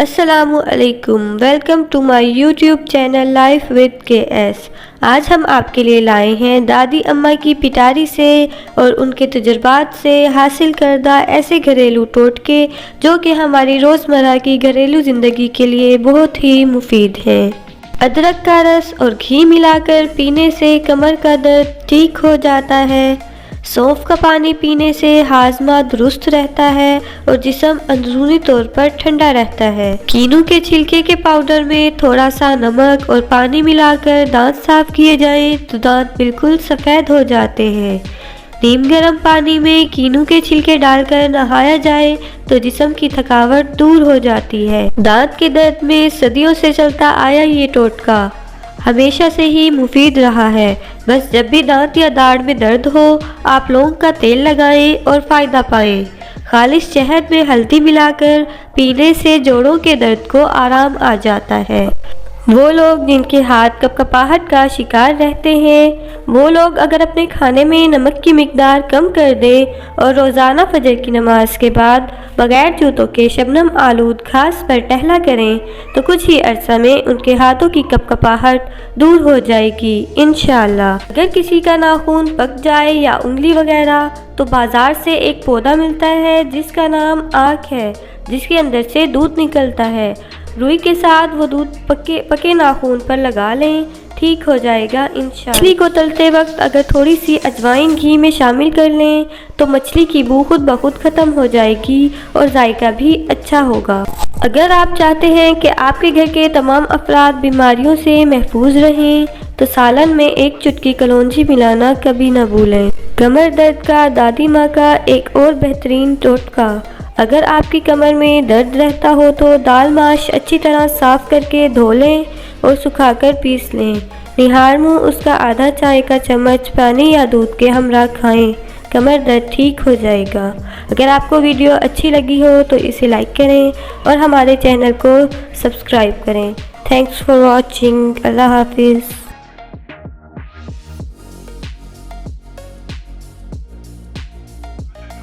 अस्सलामु अलैकुम, welcome to my YouTube channel life with KS। आज हम आपके लिए लाए हैं दादी अम्मा की पिटारी से और उनके तजुर्बात से हासिल करदा ऐसे घरेलू टोटके जो कि हमारी रोज़मर्रा की घरेलू ज़िंदगी के लिए बहुत ही मुफीद हैं। अदरक का रस और घी मिलाकर पीने से कमर का दर्द ठीक हो जाता है। सौंफ का पानी पीने से हाजमा दुरुस्त रहता है और जिस्म अंदरूनी तौर पर ठंडा रहता है। कीनू के छिलके के पाउडर में थोड़ा सा नमक और पानी मिलाकर दांत साफ किए जाएं तो दांत बिल्कुल सफ़ेद हो जाते हैं। नीम गर्म पानी में कीनू के छिलके डालकर नहाया जाए तो जिस्म की थकावट दूर हो जाती है। दांत के दर्द में सदियों से चलता आया ये टोटका हमेशा से ही मुफीद रहा है। बस जब भी दांत या दाढ़ में दर्द हो आप लौंग का तेल लगाएं और फ़ायदा पाएं। खालिश शहद में हल्दी मिलाकर पीने से जोड़ों के दर्द को आराम आ जाता है। वो लोग जिनके हाथ कपकपाहट का शिकार रहते हैं, वो लोग अगर अपने खाने में नमक की मिकदार कम कर दें और रोज़ाना फजर की नमाज के बाद बगैर जूतों के शबनम आलूद घास पर टहला करें तो कुछ ही अरसा में उनके हाथों की कपकपाहट दूर हो जाएगी इंशाअल्लाह। अगर किसी का नाखून पक जाए या उंगली वगैरह तो बाज़ार से एक पौधा मिलता है जिसका नाम आँख है, जिसके अंदर से दूध निकलता है। रुई के साथ वो दूध पके नाखून पर लगा लें, ठीक हो जाएगा इंशाअल्लाह। मछली को तलते वक्त अगर थोड़ी सी अजवाइन घी में शामिल कर लें तो मछली की बू खुद ब खुद ख़त्म हो जाएगी और जायका भी अच्छा होगा। अगर आप चाहते हैं कि आपके घर के तमाम अफराद बीमारियों से महफूज रहें तो सालन में एक चुटकी कलौंजी मिलाना कभी न भूलें। कमर दर्द का दादी माँ का एक और बेहतरीन टोटका। अगर आपकी कमर में दर्द रहता हो तो दाल माश अच्छी तरह साफ़ करके धो लें और सुखाकर पीस लें। निहार मुँह उसका आधा चाय का चम्मच पानी या दूध के हमरा खाएं, कमर दर्द ठीक हो जाएगा। अगर आपको वीडियो अच्छी लगी हो तो इसे लाइक करें और हमारे चैनल को सब्सक्राइब करें। Thanks for watching. अल्लाह हाफिज़।